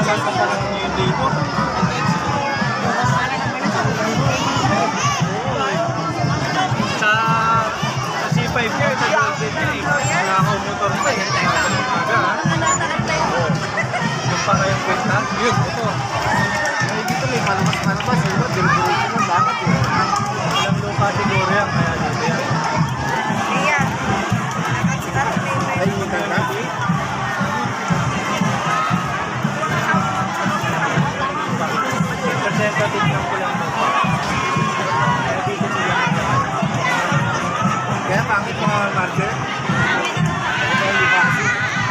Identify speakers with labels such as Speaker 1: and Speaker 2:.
Speaker 1: naman papalang nyo yung dito. Sa C5 niya, sa Golden niya eh. Nakaka-motor pa eh. Aga ha. Yung pa kayong kwenta. Yun, ito.